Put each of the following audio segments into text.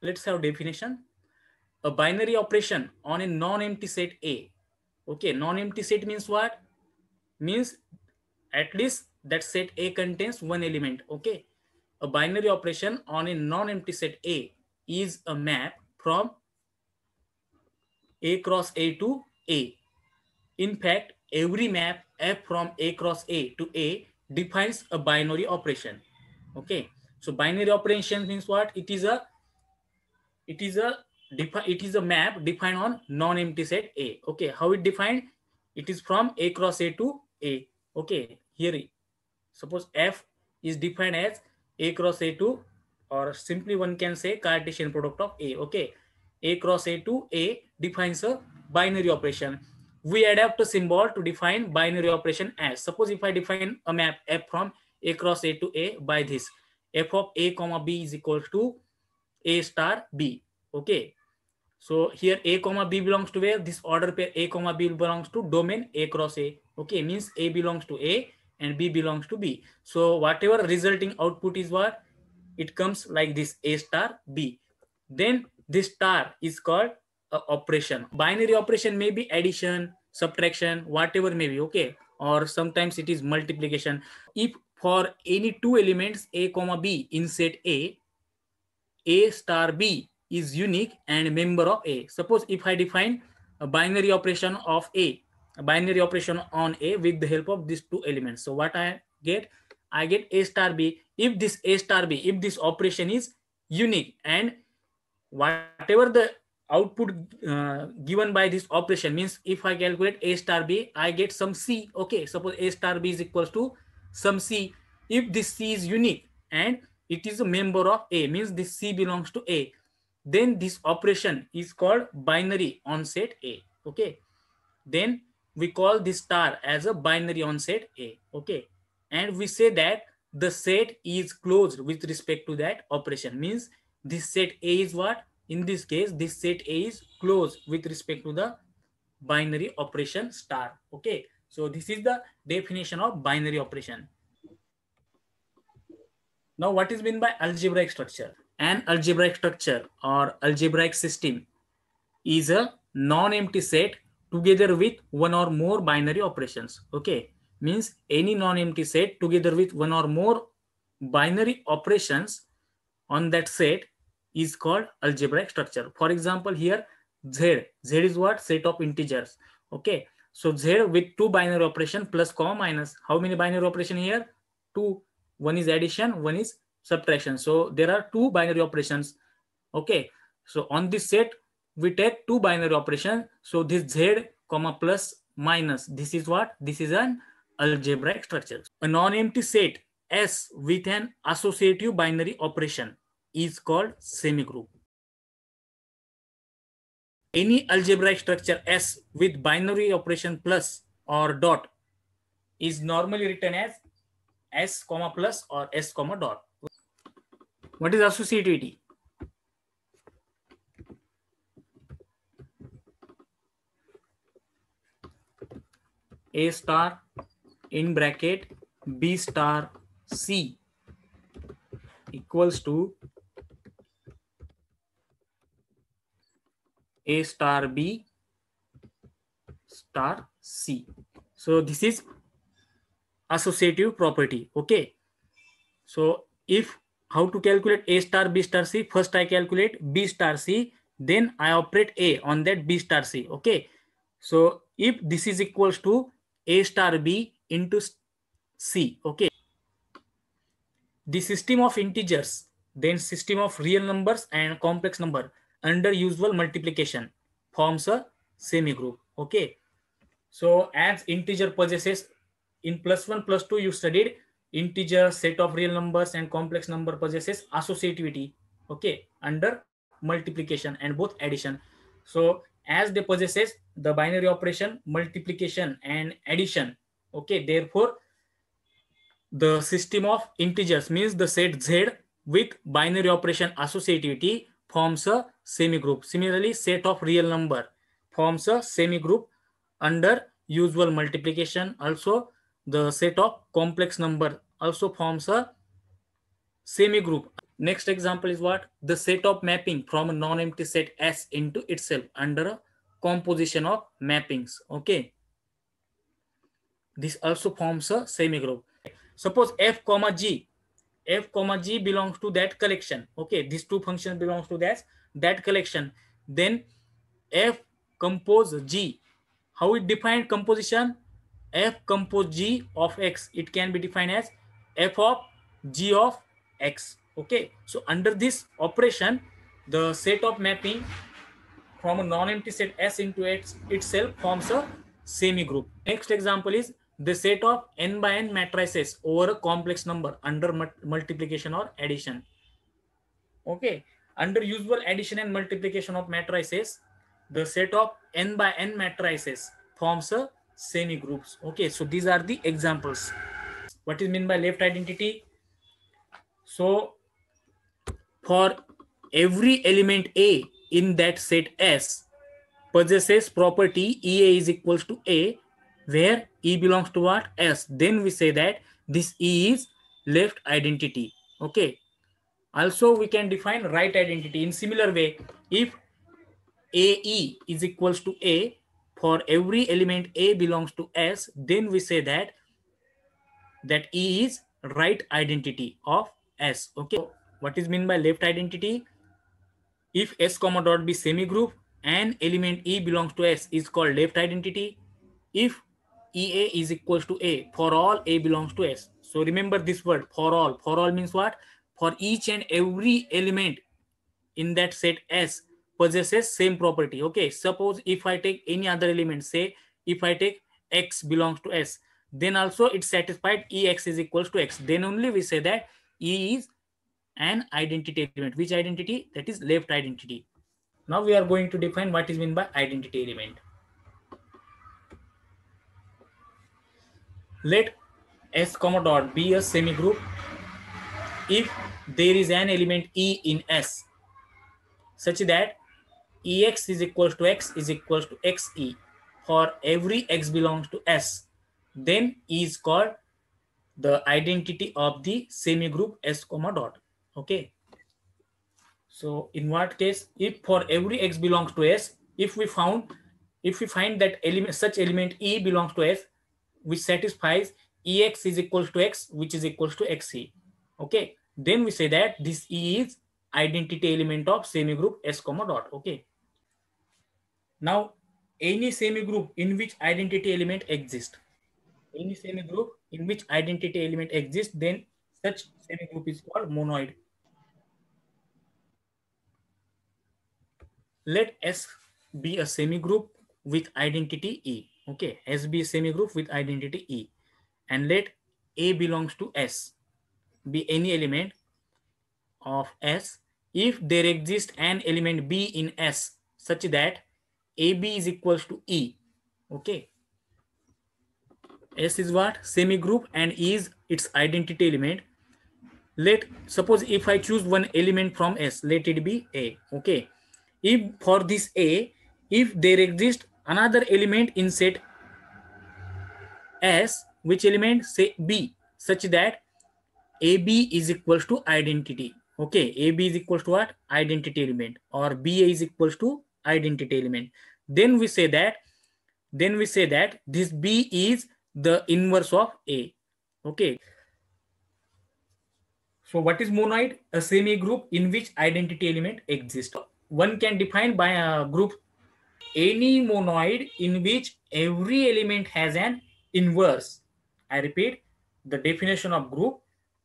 let's have definition. A binary operation on a non-empty set A. Okay, non-empty set means what? Means at least that set A contains one element. Okay, a binary operation on a non-empty set A is a map from A cross A to A. In fact, every map F from A cross A to A defines a binary operation. Okay, so binary operation means what? It is a it is a map defined on non-empty set A. Okay, how it defined? It is from A cross A to A. Okay, here suppose F is defined as A cross A to, or simply one can say Cartesian product of A. Okay, A cross A to A defines a binary operation. We adapt a symbol to define binary operation as, suppose if I define a map F from A cross A to A by this, F of A comma B is equal to A star B. Okay, so here A comma B belongs to where? This order pair A comma B belongs to domain A cross A. Okay, means A belongs to A and B belongs to B. So whatever resulting output is what? It comes like this, A star B. Then this star is called a operation. Binary operation may be addition, subtraction, whatever may be. Okay, or sometimes it is multiplication. If for any two elements A comma B in set A star B is unique and member of A. Suppose if I define a binary operation of A binary operation on A with the help of these two elements. So what I get A star B. If this A star B, if this operation is unique, and whatever the output given by this operation, means if I calculate A star B, I get some C. Okay, suppose A star B is equals to some C. If this C is unique and it is a member of A, means this C belongs to A, then this operation is called binary on set A. Okay, then we call this star as a binary on set A. Okay, and we say that the set is closed with respect to that operation, means this set A is what? In this case, this set A is closed with respect to the binary operation star. Okay, so this is the definition of binary operation. Now, what is meant by algebraic structure? An algebraic structure or algebraic system is a non-empty set together with one or more binary operations. Okay, means any non-empty set together with one or more binary operations on that set is called algebraic structure. For example, here Z is what? Set of integers. Okay, so Z with two binary operation plus comma minus. How many binary operation here? Two. One is addition, one is subtraction. So there are two binary operations. Okay, so on this set we take two binary operation. So this Z comma plus minus, this is what? This is an algebraic structure. A non-empty set S with an associative binary operation is called semigroup. Any algebraic structure S with binary operation plus or dot is normally written as S comma plus or S comma dot. What is associativity? A star in bracket B star C equals to A star B star C. So this is associative property. Okay, so if how to calculate A star B star C? First I calculate B star C, then I operate A on that B star C. Okay, so if this is equals to A star B into C, okay, the system of integers, then system of real numbers and complex number under usual multiplication forms a semigroup. Okay, so as integer possesses, in +1 +2 you studied integer, set of real numbers and complex number possesses associativity. Okay, under multiplication and both addition. So as they possesses the binary operation multiplication and addition. Okay, therefore the system of integers, means the set Z with binary operation associativity forms a semigroup. Similarly, set of real number forms a semigroup under usual multiplication. Also, the set of complex number also forms a semigroup. Next example is what? The set of mapping from a non-empty set S into itself under a composition of mappings. Okay. This also forms a semigroup. Suppose F comma G. F comma G belongs to that collection. Okay. These two functions belongs to that collection. Then F compose G. How it defined composition? F compose G of X. It can be defined as F of G of X. Okay. So under this operation, the set of mapping from a non-empty set S into itself forms a semigroup. Next example is the set of n by n matrices over a complex number under multiplication or addition. Okay. Under usual addition and multiplication of matrices, the set of n by n matrices forms a semigroups. Okay. So these are the examples. What is meant by left identity? So for every element A in that set S possesses property EA is equals to A, where E belongs to what? S. Then we say that this E is left identity. Okay. Also, we can define right identity in similar way. If AE is equals to A, for every element A belongs to S, then we say that E is right identity of S. Okay. What is meant by left identity? If S comma dot be semigroup and element E belongs to S is called left identity. If EA is equals to A, for all A belongs to S. So remember this word for all. For all means what? For each and every element in that set S possesses same property. Okay. Suppose if I take any other element, say if I take X belongs to S, then also it satisfied EX is equals to X. Then only we say that E is an identity element. Which identity? That is left identity. Now we are going to define what is meant by identity element. Let S comma dot be a semigroup if there is an element E in S such that EX is equals to X is equals to XE for every X belongs to S. Then E is called the identity of the semigroup S comma dot. Okay. So in what case, if for every X belongs to S, if we find that element, such element E belongs to S, which satisfies EX is equals to X, which is equals to XE. Okay. Then we say that this E is identity element of semigroup S comma dot. Okay. Now, any semigroup in which identity element exists, then such semigroup is called monoid. Let S be a semigroup with identity E. Okay, S be a semigroup with identity E. And let A belongs to S be any element of S if there exists an element B in S such that AB is equals to E. Okay. S is what? Semigroup and E is its identity element. Let suppose if I choose one element from S, let it be A. Okay. If for this A, if there exists another element in set S, which element? Say B, such that AB is equals to identity. Okay, AB is equals to what? Identity element, or BA is equals to identity element. Then we say that this B is the inverse of A. Okay. So what is monoid? A semi-group in which identity element exists. One can define by a group any monoid in which every element has an inverse. I repeat the definition of group.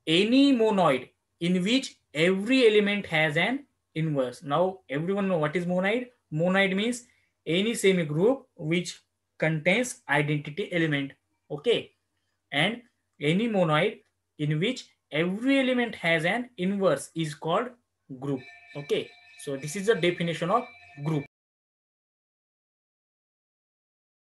Any monoid in which every element has an inverse. Now everyone know what is monoid? Monoid means any semi-group which contains identity element. Okay. And any monoid in which every element has an inverse is called group. Okay. So this is the definition of group.